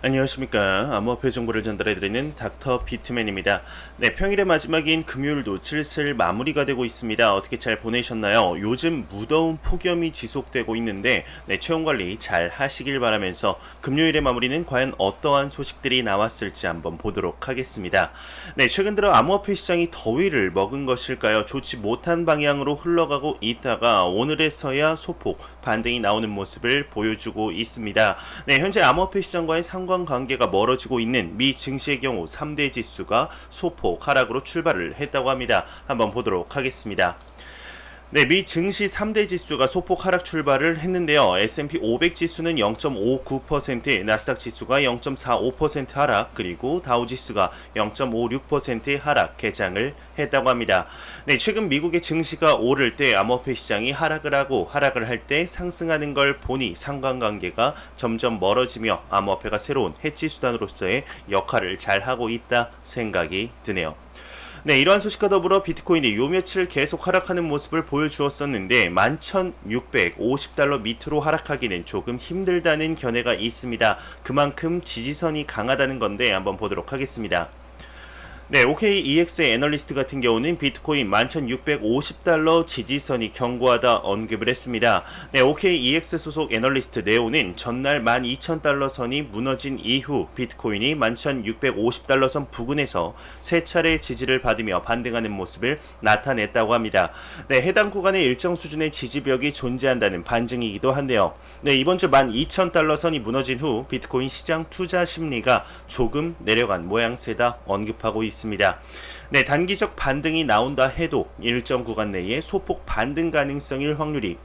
안녕하십니까. 암호화폐 정보를 전달해드리는 닥터 비트맨입니다. 네, 평일의 마지막인 금요일도 슬슬 마무리가 되고 있습니다. 어떻게 잘 보내셨나요? 요즘 무더운 폭염이 지속되고 있는데 체온관리 잘 하시길 바라면서 금요일의 마무리는 과연 어떠한 소식들이 나왔을지 한번 보도록 하겠습니다. 네, 최근 들어 암호화폐 시장이 더위를 먹은 것일까요? 좋지 못한 방향으로 흘러가고 있다가 오늘에서야 소폭 반등이 나오는 모습을 보여주고 있습니다. 네, 현재 암호화폐 시장과의 상관관계가 멀어지고 있는 미 증시의 경우 3대 지수가 소폭 하락으로 출발을 했다고 합니다. 한번 보도록 하겠습니다. 네, 미 증시 3대 지수가 소폭 하락 출발을 했는데요. S&P 500 지수는 0.59%, 나스닥 지수가 0.45% 하락, 그리고 다우 지수가 0.56% 하락 개장을 했다고 합니다. 네, 최근 미국의 증시가 오를 때 암호화폐 시장이 하락을 하고 하락을 할 때 상승하는 걸 보니 상관관계가 점점 멀어지며 암호화폐가 새로운 해치 수단으로서의 역할을 잘 하고 있다 생각이 드네요. 네, 이러한 소식과 더불어 비트코인이 요 며칠 계속 하락하는 모습을 보여주었었는데 11,650달러 밑으로 하락하기는 조금 힘들다는 견해가 있습니다. 그만큼 지지선이 강하다는 건데 한번 보도록 하겠습니다. 네, OKEX의 애널리스트 같은 경우는 비트코인 11,650달러 지지선이 견고하다 언급을 했습니다. 네, OKEX 소속 애널리스트 네오는 전날 12,000달러 선이 무너진 이후 비트코인이 11,650달러 선 부근에서 세 차례 지지를 받으며 반등하는 모습을 나타냈다고 합니다. 네, 해당 구간에 일정 수준의 지지벽이 존재한다는 반증이기도 한데요. 네, 이번 주 12,000달러 선이 무너진 후 비트코인 시장 투자 심리가 조금 내려간 모양새다 언급하고 있습니다. 네, 단기적 반등이 나온다 해도 일정 구간 내에 소폭 반등 가능성일 확률이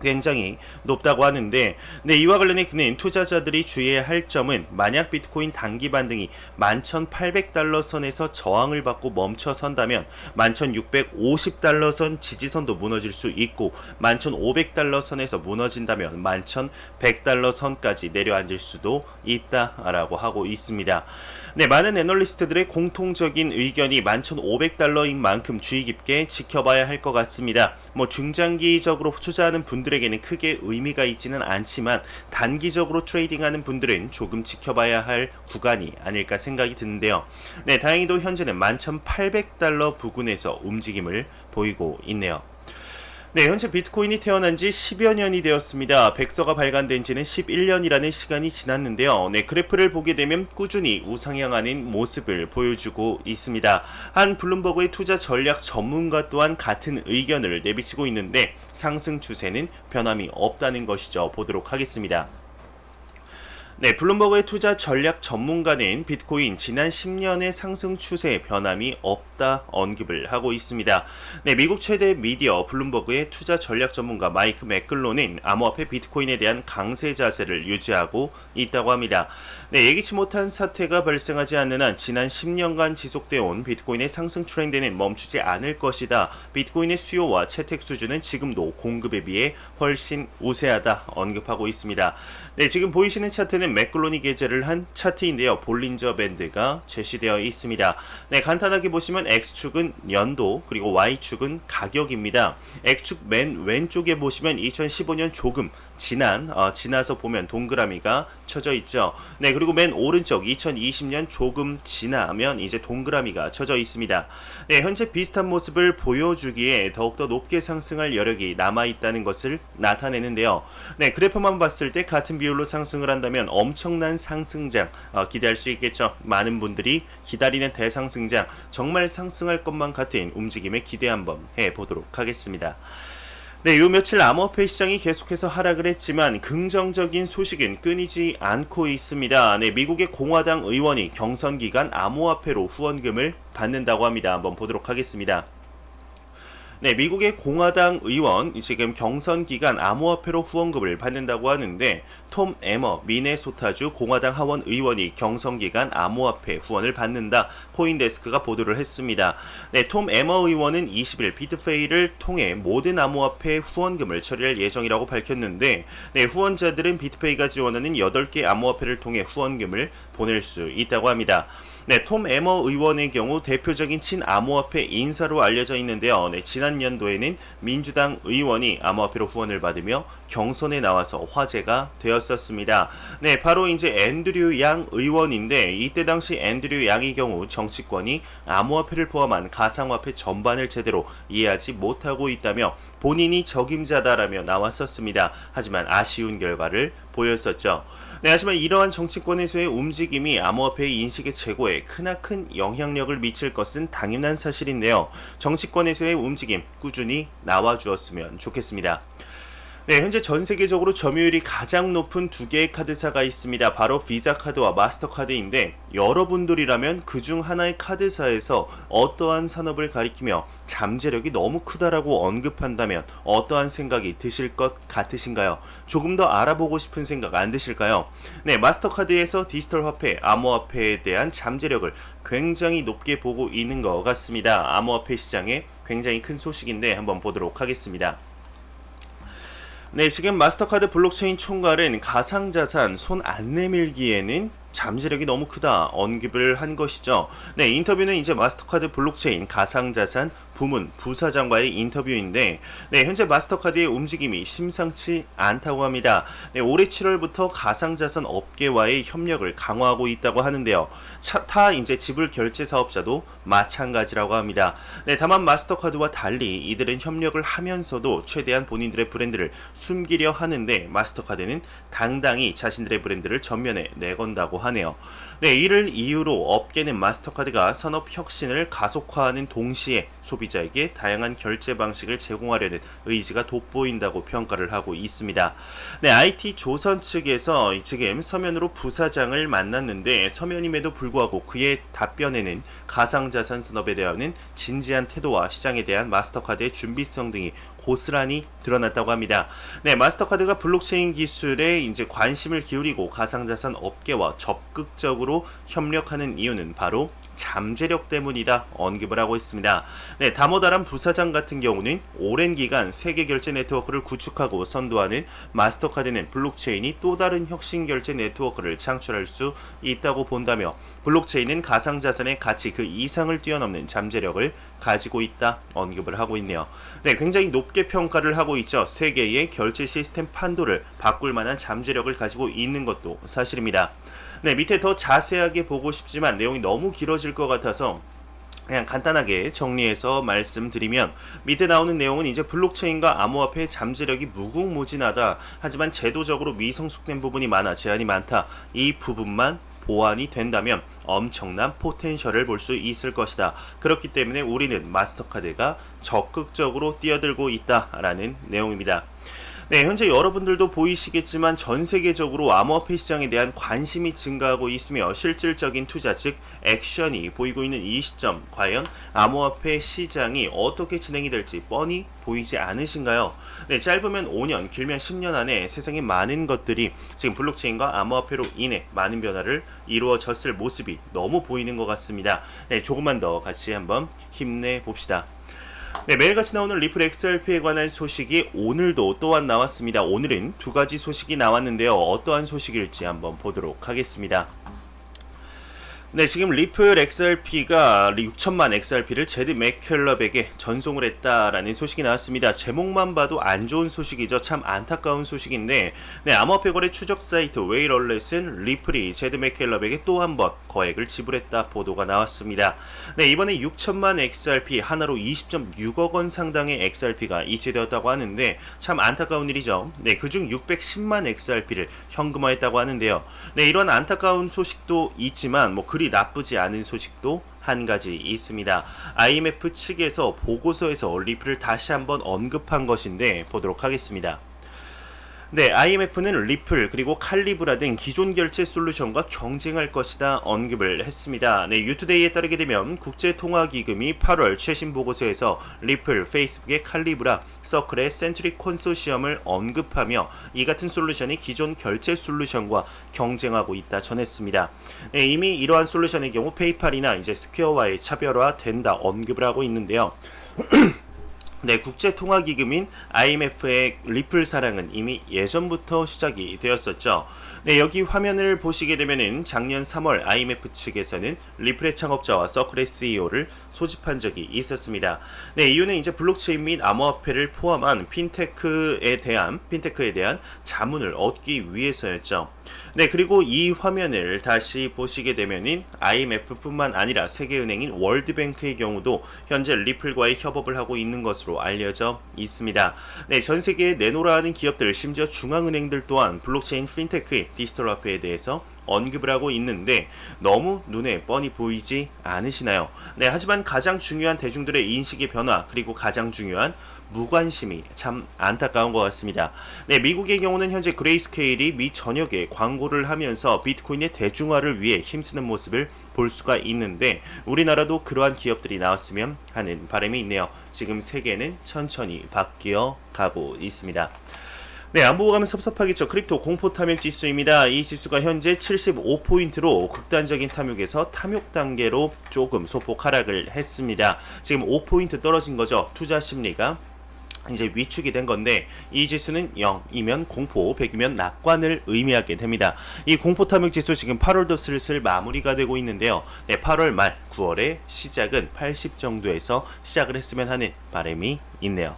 굉장히 높다고 하는데, 네, 이와 관련해 그는 투자자들이 주의해야 할 점은 만약 비트코인 단기 반등이 11,800달러 선에서 저항을 받고 멈춰선다면 11,650달러 선 지지선도 무너질 수 있고 11,500달러 선에서 무너진다면 11,100달러 선까지 내려앉을 수도 있다라고 하고 있습니다. 네, 많은 애널리스트들의 공통적인 의견이 11,500달러인 만큼 주의 깊게 지켜봐야 할 것 같습니다. 중장기적으로 투자하는 분들에게는 크게 의미가 있지는 않지만 단기적으로 트레이딩하는 분들은 조금 지켜봐야 할 구간이 아닐까 생각이 드는데요. 네, 다행히도 현재는 11,800달러 부근에서 움직임을 보이고 있네요. 네, 현재 비트코인이 태어난 지 10여 년이 되었습니다. 백서가 발간된 지는 11년이라는 시간이 지났는데요. 네, 그래프를 보게 되면 꾸준히 우상향하는 모습을 보여주고 있습니다. 한 블룸버그의 투자 전략 전문가 또한 같은 의견을 내비치고 있는데 상승 추세는 변함이 없다는 것이죠. 보도록 하겠습니다. 네, 블룸버그의 투자 전략 전문가는 비트코인 지난 10년의 상승 추세에 변함이 없다 언급을 하고 있습니다. 네, 미국 최대 미디어 블룸버그의 투자 전략 전문가 마이크 맥글로는 암호화폐 비트코인에 대한 강세 자세를 유지하고 있다고 합니다. 네, 예기치 못한 사태가 발생하지 않는 한 지난 10년간 지속되어 온 비트코인의 상승 트렌드는 멈추지 않을 것이다. 비트코인의 수요와 채택 수준은 지금도 공급에 비해 훨씬 우세하다 언급하고 있습니다. 네, 지금 보이시는 차트는 맥글로니 게재를 한 차트인데요. 볼린저 밴드가 제시되어 있습니다. 네, 간단하게 보시면 X축은 연도, 그리고 Y축은 가격입니다. X축 맨 왼쪽에 보시면 2015년 조금 지나서 보면 동그라미가 쳐져 있죠. 네, 그리고 맨 오른쪽 2020년 조금 지나면 이제 동그라미가 쳐져 있습니다. 네, 현재 비슷한 모습을 보여주기에 더욱더 높게 상승할 여력이 남아있다는 것을 나타내는데요. 네, 그래프만 봤을 때 같은 비율로 상승을 한다면 엄청난 상승장 기대할 수 있겠죠. 많은 분들이 기다리는 대상승장, 정말 상승할 것만 같은 움직임에 기대 한번 해보도록 하겠습니다. 네, 요 며칠 암호화폐 시장이 계속해서 하락을 했지만 긍정적인 소식은 끊이지 않고 있습니다. 네, 미국의 공화당 의원이 경선 기간 암호화폐로 후원금을 받는다고 합니다. 한번 보도록 하겠습니다. 네, 미국의 공화당 의원 지금 경선 기간 암호화폐로 후원금을 받는다고 하는데 톰 에머 미네소타주 공화당 하원 의원이 경선 기간 암호화폐 후원을 받는다. 코인데스크가 보도를 했습니다. 네, 톰 에머 의원은 20일 비트페이를 통해 모든 암호화폐 후원금을 처리할 예정이라고 밝혔는데 네, 후원자들은 비트페이가 지원하는 8개 암호화폐를 통해 후원금을 보낼 수 있다고 합니다. 네, 톰 에머 의원의 경우 대표적인 친암호화폐 인사로 알려져 있는데요. 네, 지난 지난 연도에는 민주당 의원이 암호화폐로 후원을 받으며 경선에 나와서 화제가 되었었습니다. 네, 바로 이제 앤드류 양 의원인데 이때 당시 앤드류 양의 경우 정치권이 암호화폐를 포함한 가상화폐 전반을 제대로 이해하지 못하고 있다며 본인이 적임자다라며 나왔었습니다. 하지만 아쉬운 결과를 보였었죠. 네, 하지만 이러한 정치권에서의 움직임이 암호화폐의 인식의 제고에 크나큰 영향력을 미칠 것은 당연한 사실인데요. 정치권에서의 움직임 꾸준히 나와주었으면 좋겠습니다. 네, 현재 전 세계적으로 점유율이 가장 높은 두 개의 카드사가 있습니다. 바로 비자 카드와 마스터카드인데 여러분들이라면 그중 하나의 카드사에서 어떠한 산업을 가리키며 잠재력이 너무 크다라고 언급한다면 어떠한 생각이 드실 것 같으신가요? 조금 더 알아보고 싶은 생각 안 드실까요? 네, 마스터카드에서 디지털 화폐, 암호화폐에 대한 잠재력을 굉장히 높게 보고 있는 것 같습니다. 암호화폐 시장에 굉장히 큰 소식인데 한번 보도록 하겠습니다. 네, 지금 마스터카드 블록체인 총괄은 가상자산 손 안 내밀기에는 잠재력이 너무 크다 언급을 한 것이죠. 네, 인터뷰는 이제 마스터카드 블록체인 가상자산 부문 부사장과의 인터뷰인데, 네, 현재 마스터카드의 움직임이 심상치 않다고 합니다. 네, 올해 7월부터 가상자산 업계와의 협력을 강화하고 있다고 하는데요. 타 이제 지불 결제 사업자도 마찬가지라고 합니다. 네, 다만 마스터카드와 달리 이들은 협력을 하면서도 최대한 본인들의 브랜드를 숨기려 하는데 마스터카드는 당당히 자신들의 브랜드를 전면에 내건다고 하네요. 네, 이를 이유로 업계는 마스터카드가 산업 혁신을 가속화하는 동시에 소비자에게 다양한 결제 방식을 제공하려는 의지가 돋보인다고 평가를 하고 있습니다. 네, IT 조선 측에서 지금 서면으로 부사장을 만났는데 서면임에도 불구하고 그의 답변에는 가상자산 산업에 대한 진지한 태도와 시장에 대한 마스터카드의 준비성 등이 고스란히 드러났다고 합니다. 네, 마스터카드가 블록체인 기술에 이제 관심을 기울이고 가상자산 업계와 적극적으로 협력하는 이유는 바로 잠재력 때문이다 언급을 하고 있습니다. 네, 다모다란 부사장 같은 경우는 오랜 기간 세계 결제 네트워크를 구축하고 선도하는 마스터카드는 블록체인이 또 다른 혁신 결제 네트워크를 창출할 수 있다고 본다며 블록체인은 가상자산의 가치 그 이상을 뛰어넘는 잠재력을 가지고 있다 언급을 하고 있네요. 네, 굉장히 높게 평가를 하고 있죠. 세계의 결제 시스템 판도를 바꿀 만한 잠재력을 가지고 있는 것도 사실입니다. 네, 밑에 더 자세하게 보고 싶지만 내용이 너무 길어질 것 같아서 그냥 간단하게 정리해서 말씀드리면, 밑에 나오는 내용은 이제 블록체인과 암호화폐의 잠재력이 무궁무진하다. 하지만 제도적으로 미성숙된 부분이 많아 제한이 많다. 이 부분만 보완이 된다면 엄청난 포텐셜을 볼 수 있을 것이다. 그렇기 때문에 우리는 마스터카드가 적극적으로 뛰어들고 있다라는 내용입니다. 네, 현재 여러분들도 보이시겠지만 전 세계적으로 암호화폐 시장에 대한 관심이 증가하고 있으며 실질적인 투자 즉 액션이 보이고 있는 이 시점, 과연 암호화폐 시장이 어떻게 진행이 될지 뻔히 보이지 않으신가요? 네, 짧으면 5년, 길면 10년 안에 세상에 많은 것들이 지금 블록체인과 암호화폐로 인해 많은 변화를 이루어졌을 모습이 너무 보이는 것 같습니다. 네, 조금만 더 같이 한번 힘내봅시다. 네, 매일같이 나오는 리플 XRP에 관한 소식이 오늘도 또한 나왔습니다. 오늘은 두 가지 소식이 나왔는데요. 어떠한 소식일지 한번 보도록 하겠습니다. 네, 지금 리플 XRP가 6천만 XRP를 제드 맥켈럽에게 전송을 했다라는 소식이 나왔습니다. 제목만 봐도 안 좋은 소식이죠. 참 안타까운 소식인데, 네, 암호화폐 거래 추적 사이트 웨이럴렛은 리플이 제드 맥켈럽에게 또 한 번 거액을 지불했다 보도가 나왔습니다. 네, 이번에 6천만 XRP 하나로 20.6억 원 상당의 XRP가 이체되었다고 하는데 참 안타까운 일이죠. 네, 그중 610만 XRP를 현금화했다고 하는데요. 네, 이런 안타까운 소식도 있지만 그리 나쁘지 않은 소식도 한 가지 있습니다. IMF 측에서 보고서에서 리플을 다시 한번 언급한 것인데 보도록 하겠습니다. 네, IMF는 리플 그리고 칼리브라 등 기존 결제 솔루션과 경쟁할 것이다 언급을 했습니다. 네, 유투데이에 따르게 되면 국제통화기금이 8월 최신 보고서에서 리플, 페이스북의 칼리브라, 서클의 센트릭 콘소시엄을 언급하며 이 같은 솔루션이 기존 결제 솔루션과 경쟁하고 있다 전했습니다. 네, 이미 이러한 솔루션의 경우 페이팔이나 이제 스퀘어와의 차별화된다 언급을 하고 있는데요. 네, 국제통화기금인 IMF의 리플 사랑은 이미 예전부터 시작이 되었었죠. 네, 여기 화면을 보시게 되면은 작년 3월 IMF 측에서는 리플의 창업자와 서클 SEO를 소집한 적이 있었습니다. 네, 이유는 이제 블록체인 및 암호화폐를 포함한 핀테크에 대한 자문을 얻기 위해서였죠. 네, 그리고 이 화면을 다시 보시게 되면은 IMF뿐만 아니라 세계은행인 월드뱅크의 경우도 현재 리플과의 협업을 하고 있는 것으로 알려져 있습니다. 네, 전 세계에 내놓으라 하는 기업들, 심지어 중앙은행들 또한 블록체인 핀테크의 디지털 화폐에 대해서 언급을 하고 있는데 너무 눈에 뻔히 보이지 않으시나요? 네, 하지만 가장 중요한 대중들의 인식의 변화, 그리고 가장 중요한 무관심이 참 안타까운 것 같습니다. 네, 미국의 경우는 현재 그레이스케일이 미 전역에 광고를 하면서 비트코인의 대중화를 위해 힘쓰는 모습을 볼 수가 있는데 우리나라도 그러한 기업들이 나왔으면 하는 바람이 있네요. 지금 세계는 천천히 바뀌어 가고 있습니다. 네, 안 보고 가면 섭섭하겠죠. 크립토 공포 탐욕 지수입니다. 이 지수가 현재 75포인트로 극단적인 탐욕에서 탐욕 단계로 조금 소폭 하락을 했습니다. 지금 5포인트 떨어진 거죠. 투자 심리가 이제 위축이 된 건데 이 지수는 0이면 공포, 100이면 낙관을 의미하게 됩니다. 이 공포 탐욕 지수 지금 8월도 슬슬 마무리가 되고 있는데요. 네, 8월 말 9월의 시작은 80 정도에서 시작을 했으면 하는 바람이 있네요.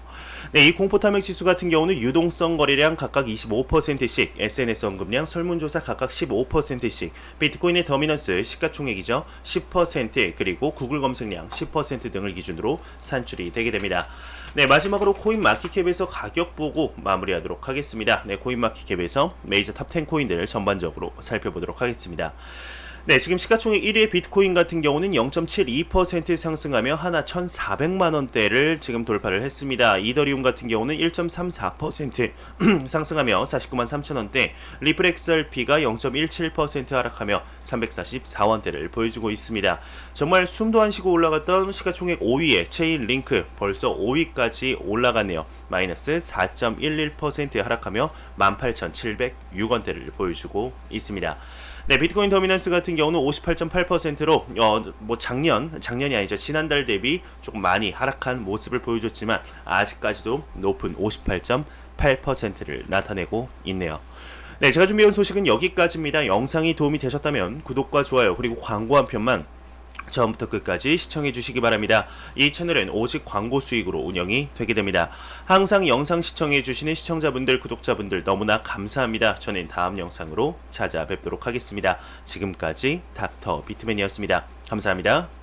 네, 이 공포 탐욕 지수 같은 경우는 유동성 거래량 각각 25%씩, SNS 언급량, 설문조사 각각 15%씩, 비트코인의 더미넌스 시가총액이죠 10%, 그리고 구글 검색량 10% 등을 기준으로 산출이 되게 됩니다. 네, 마지막으로 코인마켓캡에서 가격 보고 마무리하도록 하겠습니다. 네, 코인마켓캡에서 메이저 탑 10 코인들 전반적으로 살펴보도록 하겠습니다. 네, 지금 시가총액 1위의 비트코인 같은 경우는 0.72% 상승하며 하나 1,400만원대를 지금 돌파를 했습니다. 이더리움 같은 경우는 1.34% 상승하며 49만 3천원대, 리플 XRP가 0.17% 하락하며 344원대를 보여주고 있습니다. 정말 숨도 안 쉬고 올라갔던 시가총액 5위의 체인링크 벌써 5위까지 올라갔네요. 마이너스 4.11% 하락하며 18,706원대를 보여주고 있습니다. 네, 비트코인 더미넌스 같은 경우는 58.8%로 작년이 아니죠. 지난달 대비 조금 많이 하락한 모습을 보여줬지만 아직까지도 높은 58.8%를 나타내고 있네요. 네, 제가 준비해온 소식은 여기까지입니다. 영상이 도움이 되셨다면 구독과 좋아요 그리고 광고 한 편만 처음부터 끝까지 시청해 주시기 바랍니다. 이 채널은 오직 광고 수익으로 운영이 되게 됩니다. 항상 영상 시청해 주시는 시청자분들, 구독자분들 너무나 감사합니다. 저는 다음 영상으로 찾아뵙도록 하겠습니다. 지금까지 닥터 비트맨이었습니다. 감사합니다.